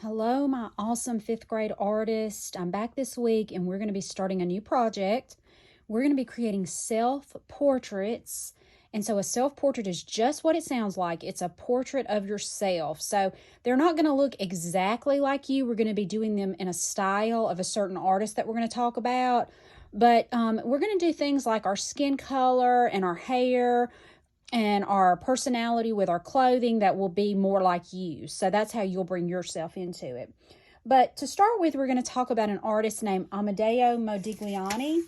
Hello, my awesome 5th grade artist. I'm back this week and we're going to be starting a new project. We're going to be creating self-portraits. And so a self-portrait is just what it sounds like. It's a portrait of yourself. So they're not going to look exactly like you. We're going to be doing them in a style of a certain artist that we're going to talk about. But we're going to do things like our skin color and our hair and our personality with our clothing that will be more like you. So that's how you'll bring yourself into it. But to start with, we're going to talk about an artist named Amedeo Modigliani.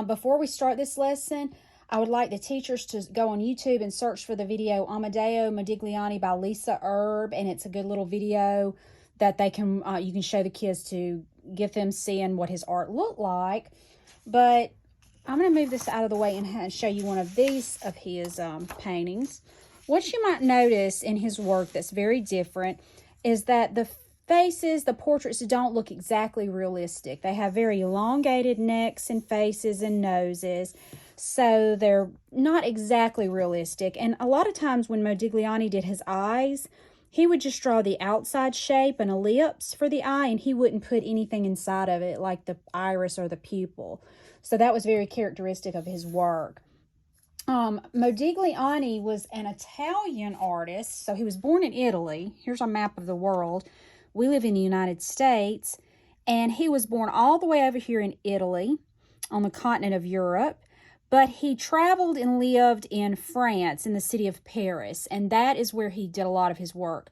Before we start this lesson, I would like the teachers to go on YouTube and search for the video Amedeo Modigliani by Lisa Erb, and it's a good little video that they can you can show the kids to get them seeing what his art looked like. But I'm going to move this out of the way and show you one of these of his paintings. What you might notice in his work that's very different is that the faces, the portraits don't look exactly realistic. They have very elongated necks and faces and noses, so they're not exactly realistic. And a lot of times when Modigliani did his eyes, he would just draw the outside shape, an ellipse for the eye, and he wouldn't put anything inside of it like the iris or the pupil. So that was very characteristic of his work. Modigliani was an Italian artist, so he was born in Italy. Here's a map of the world. We live in the United States, and he was born all the way over here in Italy on the continent of Europe, but he traveled and lived in France in the city of Paris, and that is where he did a lot of his work.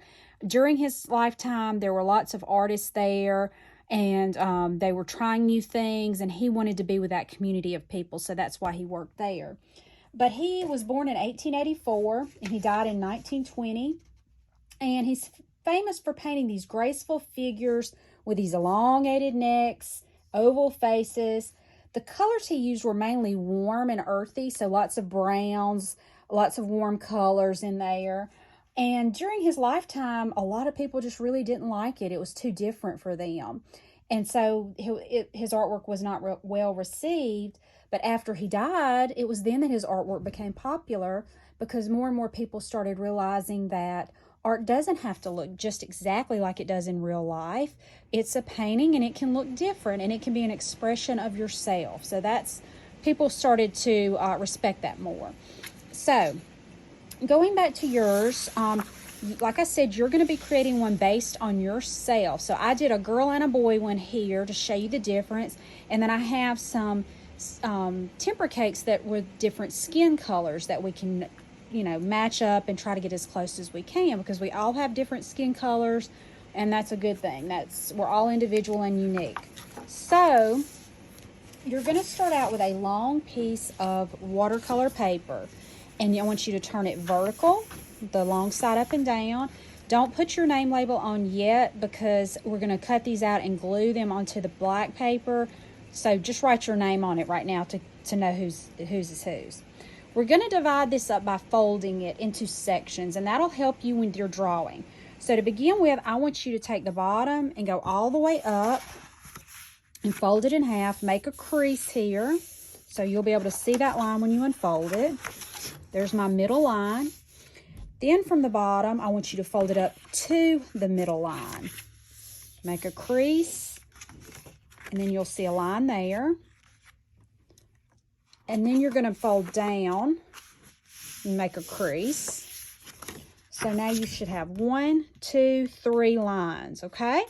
During his lifetime, there were lots of artists there, and they were trying new things, and he wanted to be with that community of people, so that's why he worked there. But he was born in 1884, and he died in 1920, and he's famous for painting these graceful figures with these elongated necks, oval faces. The colors he used were mainly warm and earthy, so lots of browns, lots of warm colors in there. And during his lifetime, a lot of people just really didn't like it. It was too different for them. And so his artwork was not well received. But after he died, it was then that his artwork became popular because more and more people started realizing that art doesn't have to look just exactly like it does in real life. It's a painting and it can look different and it can be an expression of yourself. So people started to respect that more. So going back to yours, like I said, you're going to be creating one based on yourself. So I did a girl and a boy one here to show you the difference. And then I have some temper cakes that were different skin colors that we can, match up and try to get as close as we can because we all have different skin colors, and that's a good thing. We're all individual and unique. So you're going to start out with a long piece of watercolor paper. And I want you to turn it vertical, the long side up and down. Don't put your name label on yet because we're going to cut these out and glue them onto the black paper. So just write your name on it right now to know whose is whose. We're going to divide this up by folding it into sections, and that'll help you when you're drawing. So to begin with, I want you to take the bottom and go all the way up and fold it in half. Make a crease here so you'll be able to see that line when you unfold it. There's my middle line. Then from the bottom, I want you to fold it up to the middle line. Make a crease, and then you'll see a line there. And then you're going to fold down and make a crease. So now you should have 1, 2, 3 lines, okay?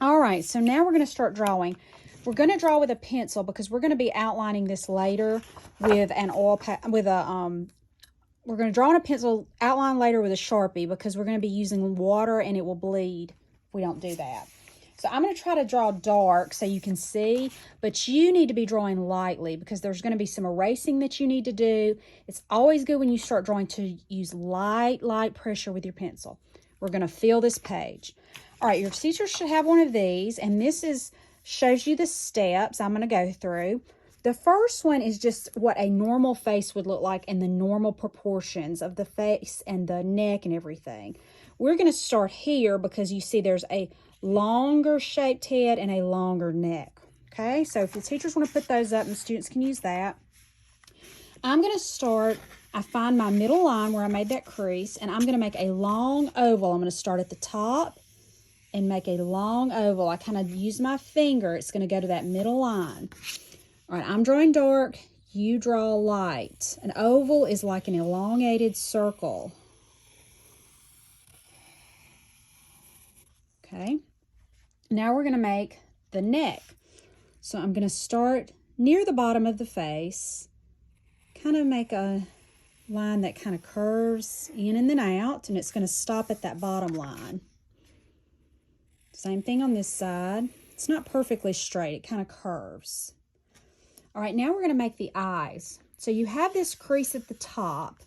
All right, so now we're going to start drawing. We're going to draw with a pencil because we're going to be outlining this later with an we're going to draw on a pencil, outline later with a Sharpie because we're going to be using water and it will bleed if we don't do that. So I'm going to try to draw dark so you can see, but you need to be drawing lightly because there's going to be some erasing that you need to do. It's always good when you start drawing to use light pressure with your pencil. We're going to fill this page. All right, your teacher should have one of these, and this shows you the steps I'm going to go through. The first one is just what a normal face would look like and the normal proportions of the face and the neck and everything. We're going to start here because you see there's a longer shaped head and a longer neck. Okay, so if the teachers want to put those up and the students can use that. I'm going to start, I find my middle line where I made that crease, and I'm going to make a long oval. I'm going to start at the top and make a long oval. I kind of use my finger. It's going to go to that middle line. All right, I'm drawing dark. You draw light. An oval is like an elongated circle. Okay. Now we're going to make the neck. So I'm going to start near the bottom of the face, kind of make a line that kind of curves in and then out, and it's going to stop at that bottom line. Same thing on this side. It's not perfectly straight, it kind of curves. All right, now we're going to make the eyes. So you have this crease at the top.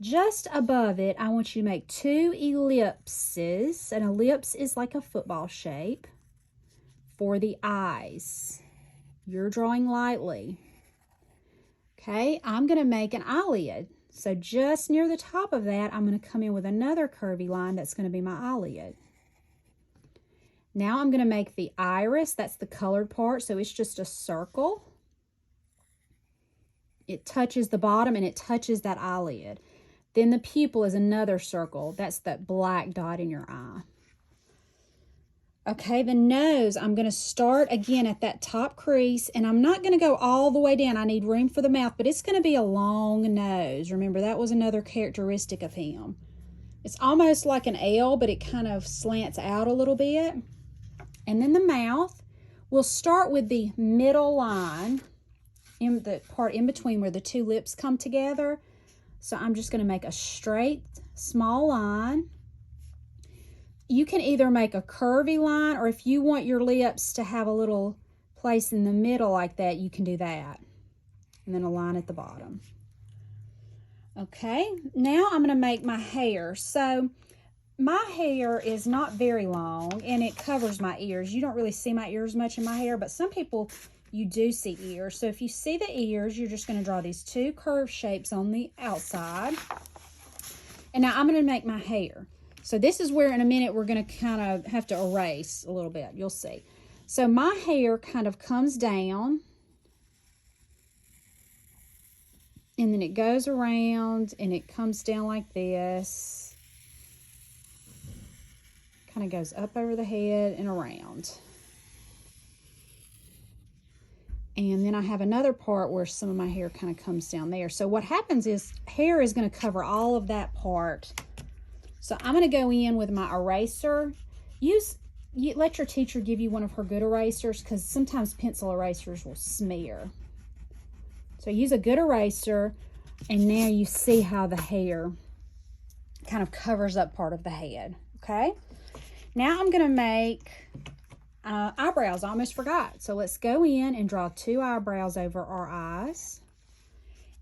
Just above it, I want you to make 2 ellipses. An ellipse is like a football shape for the eyes. You're drawing lightly. Okay, I'm going to make an eyelid. So just near the top of that, I'm going to come in with another curvy line that's going to be my eyelid. Now I'm going to make the iris. That's the colored part, so it's just a circle. It touches the bottom and it touches that eyelid. Then the pupil is another circle. That's that black dot in your eye. Okay, the nose, I'm going to start again at that top crease, and I'm not going to go all the way down. I need room for the mouth, but it's going to be a long nose. Remember, that was another characteristic of him. It's almost like an L, but it kind of slants out a little bit. And then the mouth, we'll start with the middle line, in the part in between where the 2 lips come together. So I'm just going to make a straight, small line. You can either make a curvy line, or if you want your lips to have a little place in the middle like that, you can do that. And then a line at the bottom. Okay, now I'm going to make my hair. So my hair is not very long, and it covers my ears. You don't really see my ears much in my hair, but some people, you do see ears. So if you see the ears, you're just going to draw these 2 curved shapes on the outside. And now I'm going to make my hair. So this is where in a minute we're going to kind of have to erase a little bit. You'll see. So my hair kind of comes down, and then it goes around and it comes down like this. Kind of goes up over the head and around. And then I have another part where some of my hair kind of comes down there. So what happens is hair is going to cover all of that part. So I'm going to go in with my eraser. Let your teacher give you one of her good erasers, because sometimes pencil erasers will smear. So use a good eraser, and now you see how the hair kind of covers up part of the head. Okay? Now I'm going to make eyebrows. I almost forgot. So let's go in and draw 2 eyebrows over our eyes.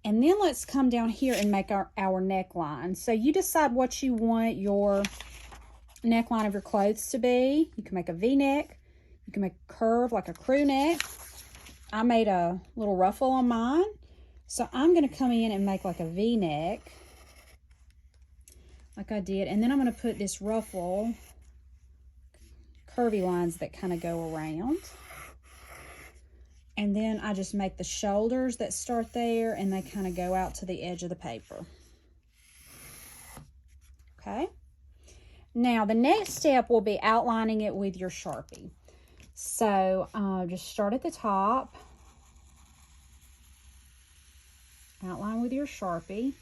And then let's come down here and make our neckline. So you decide what you want your neckline of your clothes to be. You can make a V-neck. You can make a curve like a crew neck. I made a little ruffle on mine. So I'm going to come in and make like a V-neck, like I did. And then I'm going to put this ruffle, curvy lines that kind of go around. And then I just make the shoulders that start there, and they kind of go out to the edge of the paper. Okay. Now the next step will be outlining it with your Sharpie. So just start at the top. Outline with your Sharpie.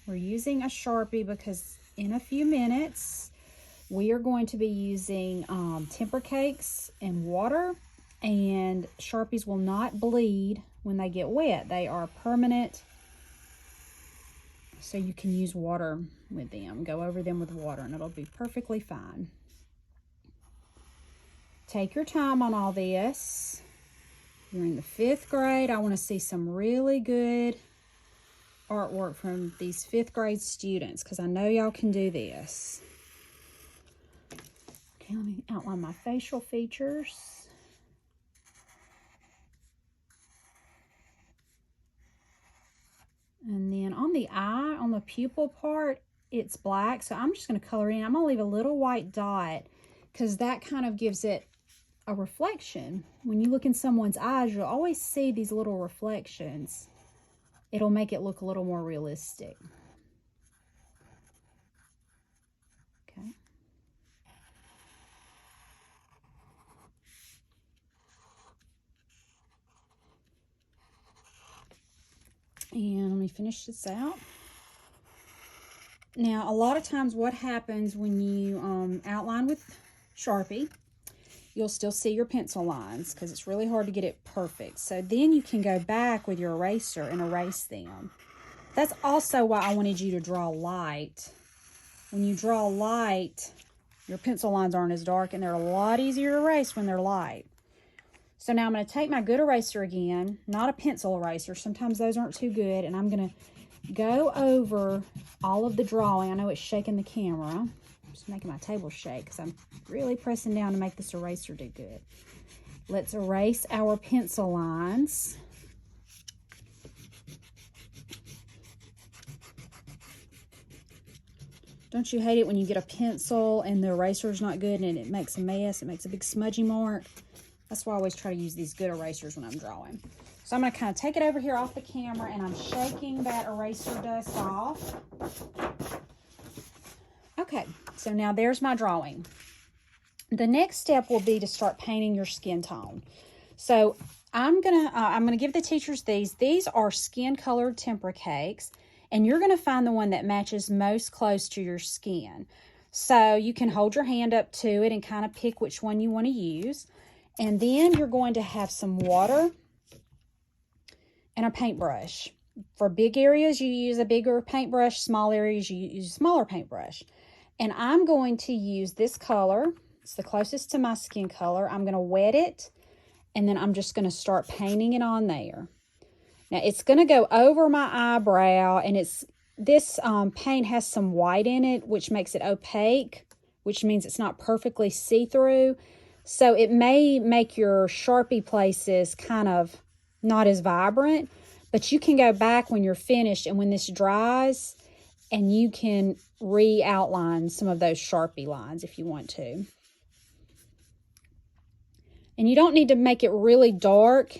We're using a Sharpie because in a few minutes we are going to be using temper cakes and water. And Sharpies will not bleed when they get wet. They are permanent, so you can use water with them. Go over them with water and it'll be perfectly fine. Take your time on all this. You're in the 5th grade. I want to see some really good artwork from these 5th grade students, because I know y'all can do this. Okay, let me outline my facial features. And then on the eye, on the pupil part, it's black. So I'm just going to color in. I'm going to leave a little white dot, because that kind of gives it a reflection. When you look in someone's eyes, you'll always see these little reflections. It'll make it look a little more realistic. Okay. me finish this out. Now, a lot of times what happens when you outline with Sharpie, you'll still see your pencil lines because it's really hard to get it perfect. So then you can go back with your eraser and erase them. That's also why I wanted you to draw light. When you draw light, your pencil lines aren't as dark and they're a lot easier to erase when they're light. So now I'm going to take my good eraser again, not a pencil eraser. Sometimes those aren't too good. And I'm going to go over all of the drawing. I know it's shaking the camera. I'm just making my table shake because I'm really pressing down to make this eraser do good. Let's erase our pencil lines. Don't you hate it when you get a pencil and the eraser's not good and it makes a mess? It makes a big smudgy mark. That's why I always try to use these good erasers when I'm drawing. So I'm going to kind of take it over here off the camera and I'm shaking that eraser dust off. Okay, so now there's my drawing. The next step will be to start painting your skin tone. So I'm gonna give the teachers these. These are skin colored tempera cakes, and you're gonna find the one that matches most close to your skin. So you can hold your hand up to it and kind of pick which one you want to use. And then you're going to have some water and a paintbrush. For big areas, you use a bigger paintbrush. Small areas, you use a smaller paintbrush. And I'm going to use this color. It's the closest to my skin color. I'm going to wet it, and then I'm just going to start painting it on there. Now, it's going to go over my eyebrow, and this paint has some white in it, which makes it opaque, which means it's not perfectly see-through. So it may make your Sharpie places kind of not as vibrant, but you can go back when you're finished and when this dries, and you can re-outline some of those Sharpie lines if you want to. And you don't need to make it really dark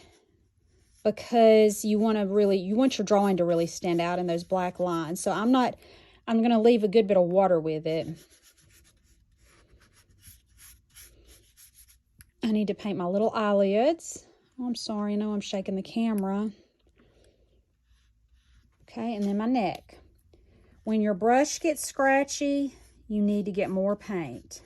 because you want your drawing to really stand out in those black lines. So I'm going to leave a good bit of water with it. I need to paint my little eyelids. Oh, I'm sorry, I know I'm shaking the camera. Okay, and then my neck. When your brush gets scratchy, you need to get more paint.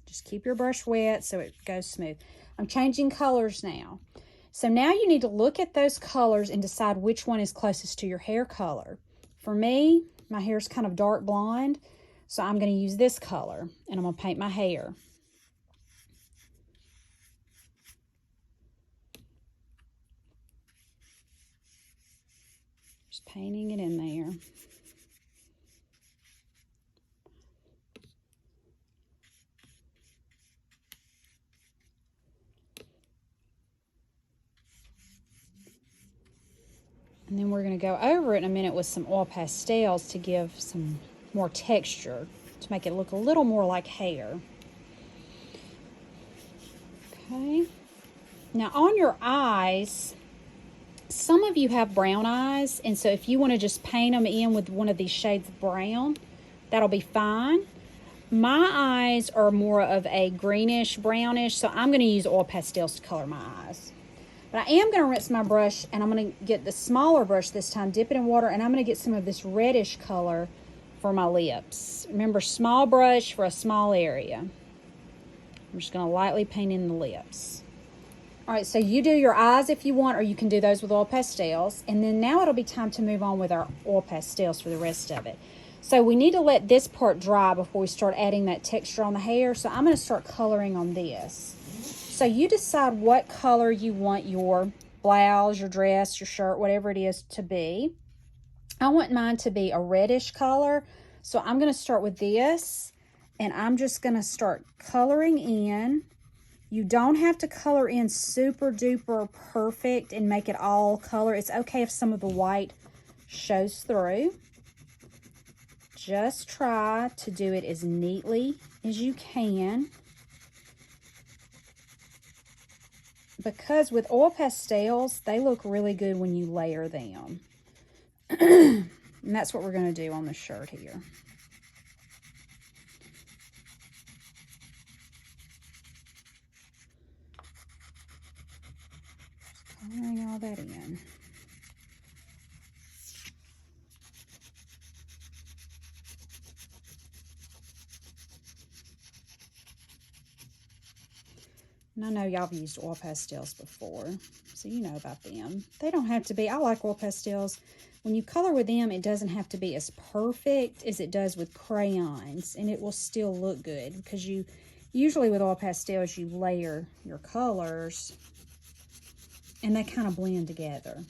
Just keep your brush wet so it goes smooth. I'm changing colors now. So now you need to look at those colors and decide which one is closest to your hair color. For me, my hair is kind of dark blonde, so I'm going to use this color, and I'm going to paint my hair. Just painting it in there. And then we're going to go over it in a minute with some oil pastels to give some more texture, to make it look a little more like hair. Okay. Now on your eyes, some of you have brown eyes, and so if you want to just paint them in with one of these shades of brown, that'll be fine. My eyes are more of a greenish, brownish, so I'm going to use oil pastels to color my eyes. But I am going to rinse my brush, and I'm going to get the smaller brush this time, dip it in water, and I'm going to get some of this reddish color for my lips. Remember, small brush for a small area. I'm just going to lightly paint in the lips. All right, so you do your eyes if you want, or you can do those with oil pastels. And then now it'll be time to move on with our oil pastels for the rest of it. So we need to let this part dry before we start adding that texture on the hair. So I'm going to start coloring on this. So you decide what color you want your blouse, your dress, your shirt, whatever it is to be. I want mine to be a reddish color. So I'm going to start with this, and I'm just going to start coloring in. You don't have to color in super duper perfect and make it all color. It's okay if some of the white shows through. Just try to do it as neatly as you can. Because with oil pastels, they look really good when you layer them. And that's what we're going to do on the shirt here. Layering all that in. And I know y'all have used oil pastels before, so you know about them. They don't have to be, I like oil pastels. When you color with them, it doesn't have to be as perfect as it does with crayons, and it will still look good because you usually with oil pastels, you layer your colors and they kind of blend together.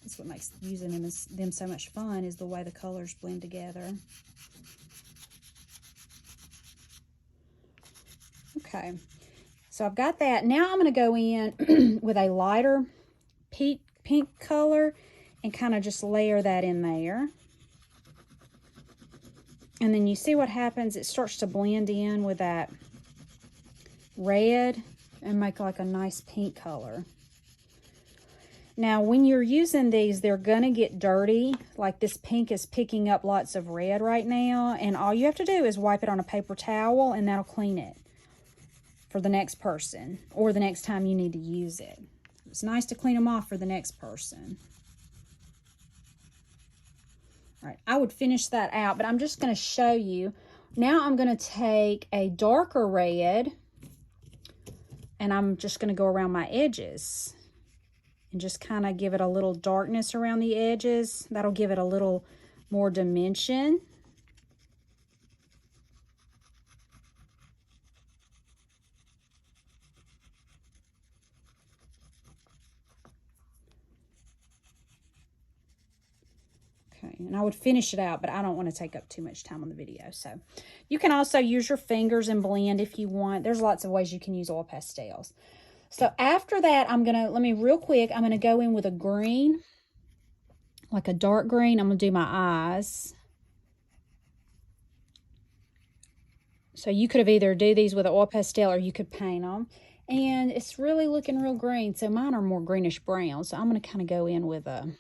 That's what makes using them so much fun, is the way the colors blend together. Okay. So I've got that. Now I'm going to go in with a lighter pink color and kind of just layer that in there. And then you see what happens. It starts to blend in with that red and make like a nice pink color. Now, when you're using these, they're going to get dirty. Like this pink is picking up lots of red right now. And all you have to do is wipe it on a paper towel and that'll clean it for the next person or the next time you need to use it. It's nice to clean them off for the next person. All right, I would finish that out, but I'm just going to show you. Now I'm going to take a darker red and I'm just going to go around my edges and just kind of give it a little darkness around the edges. That'll give it a little more dimension. Okay, and I would finish it out, but I don't want to take up too much time on the video. So you can also use your fingers and blend if you want. There's lots of ways you can use oil pastels. So after that, I'm going to go in with a green, like a dark green. I'm going to do my eyes. So you could have either do these with an oil pastel or you could paint them. And it's really looking real green. So mine are more greenish brown. So I'm going to kind of go in with a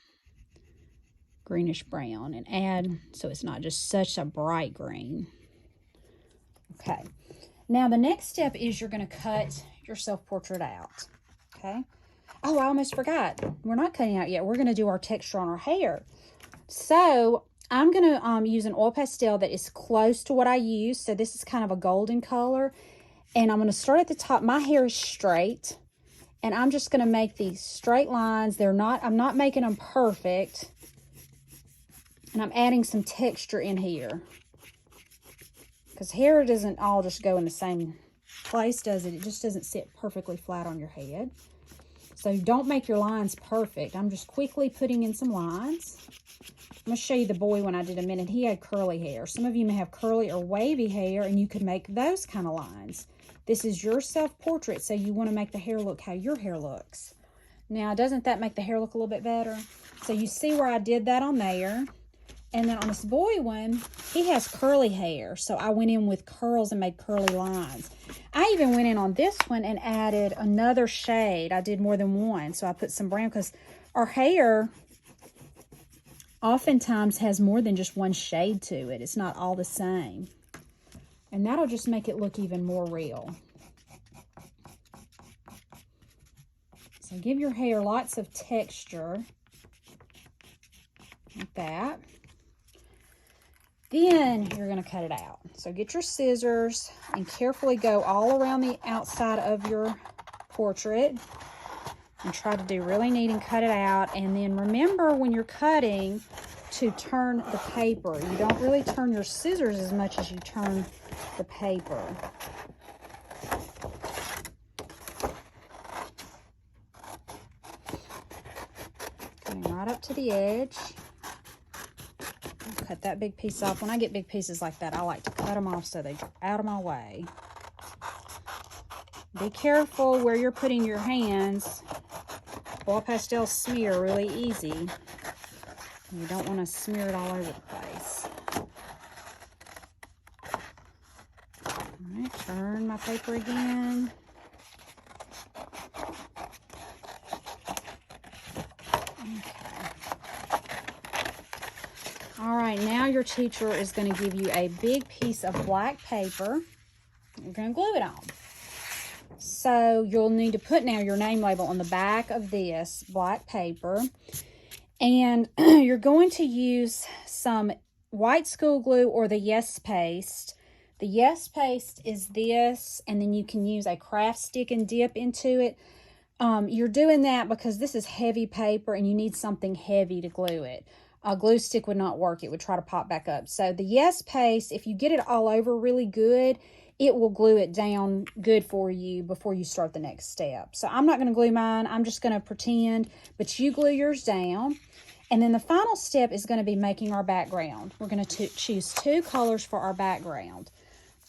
greenish brown and add, so it's not just such a bright green. Okay. Now the next step is you're going to cut your self-portrait out. Okay. Oh, I almost forgot. We're not cutting out yet. We're going to do our texture on our hair. So I'm going to use an oil pastel that is close to what I use. So this is kind of a golden color. And I'm going to start at the top. My hair is straight. And I'm just going to make these straight lines. I'm not making them perfect. And I'm adding some texture in here. Because hair doesn't all just go in the same place, does it? It just doesn't sit perfectly flat on your head. So don't make your lines perfect. I'm just quickly putting in some lines. I'm going to show you the boy when I did a minute. He had curly hair. Some of you may have curly or wavy hair, and you could make those kind of lines. This is your self-portrait, so you want to make the hair look how your hair looks. Now, doesn't that make the hair look a little bit better? So you see where I did that on there. And then on this boy one, he has curly hair. So I went in with curls and made curly lines. I even went in on this one and added another shade. I did more than one. So I put some brown because our hair oftentimes has more than just one shade to it. It's not all the same. And that'll just make it look even more real. So give your hair lots of texture. Like that. Then you're going to cut it out. So get your scissors and carefully go all around the outside of your portrait and try to do really neat and cut it out. And then remember when you're cutting to turn the paper. You don't really turn your scissors as much as you turn the paper. Coming right up to the edge. Cut that big piece off. When I get big pieces like that, I like to cut them off so they're out of my way. Be careful where you're putting your hands. Oil pastels smear really easy. You don't want to smear it all over the place. All right, turn my paper again. All right, now your teacher is going to give you a big piece of black paper. You're going to glue it on. So So you'll need to put now your name label on the back of this black paper. And you're going to use some white school glue or the Yes Paste. The Yes Paste is this, and then you can use a craft stick and dip into it. You're doing that because this is heavy paper and you need something heavy to glue it. A glue stick would not work. It would try to pop back up. So the Yes Paste, if you get it all over really good, it will glue it down good for you before you start the next step. So I'm not going to glue mine. I'm just going to pretend, but you glue yours down. And then the final step is going to be making our background. We're going to choose 2 colors for our background.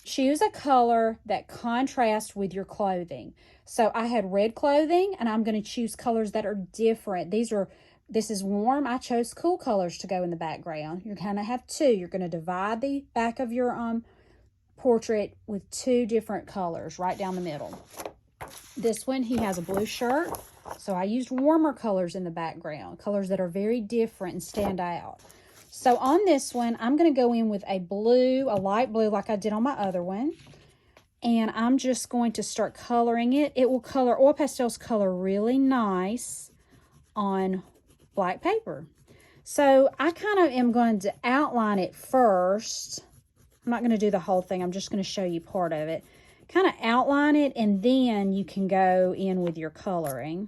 Choose a color that contrasts with your clothing. So I had red clothing, and I'm going to choose colors that are different. This is warm. I chose cool colors to go in the background. You're going to have 2. You're going to divide the back of your portrait with 2 different colors right down the middle. This one, he has a blue shirt. So I used warmer colors in the background, colors that are very different and stand out. So on this one, I'm going to go in with a blue, a light blue like I did on my other one. And I'm just going to start coloring it. It will color, oil pastels color really nice on black paper. So I kind of am going to outline it first. I'm not going to do the whole thing. I'm just going to show you part of it. Kind of outline it, and then you can go in with your coloring.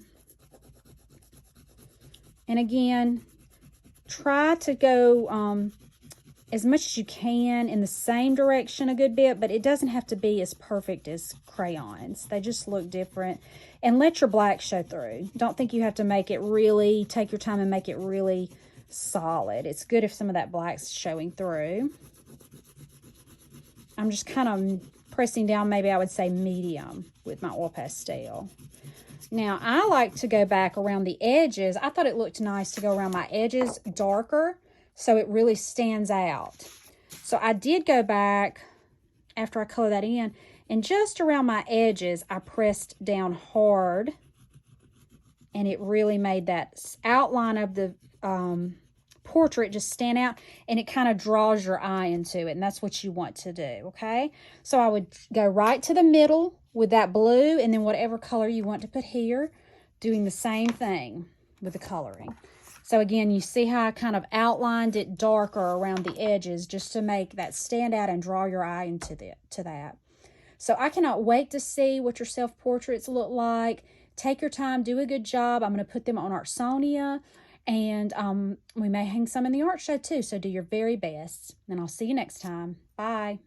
And again, try to go as much as you can in the same direction a good bit, but it doesn't have to be as perfect as crayons. They just look different. And let your black show through. Don't think you have to make it really, take your time and make it really solid. It's good if some of that black's showing through. I'm just kind of pressing down, maybe I would say medium with my oil pastel. Now, I like to go back around the edges. I thought it looked nice to go around my edges darker so it really stands out. So I did go back after I color that in, and just around my edges, I pressed down hard, and it really made that outline of the portrait just stand out, and it kind of draws your eye into it, and that's what you want to do, okay? So I would go right to the middle with that blue, and then whatever color you want to put here, doing the same thing with the coloring. So again, you see how I kind of outlined it darker around the edges just to make that stand out and draw your eye into that. So I cannot wait to see what your self-portraits look like. Take your time, do a good job. I'm going to put them on Artsonia. And we may hang some in the art show too, so do your very best. And I'll see you next time. Bye.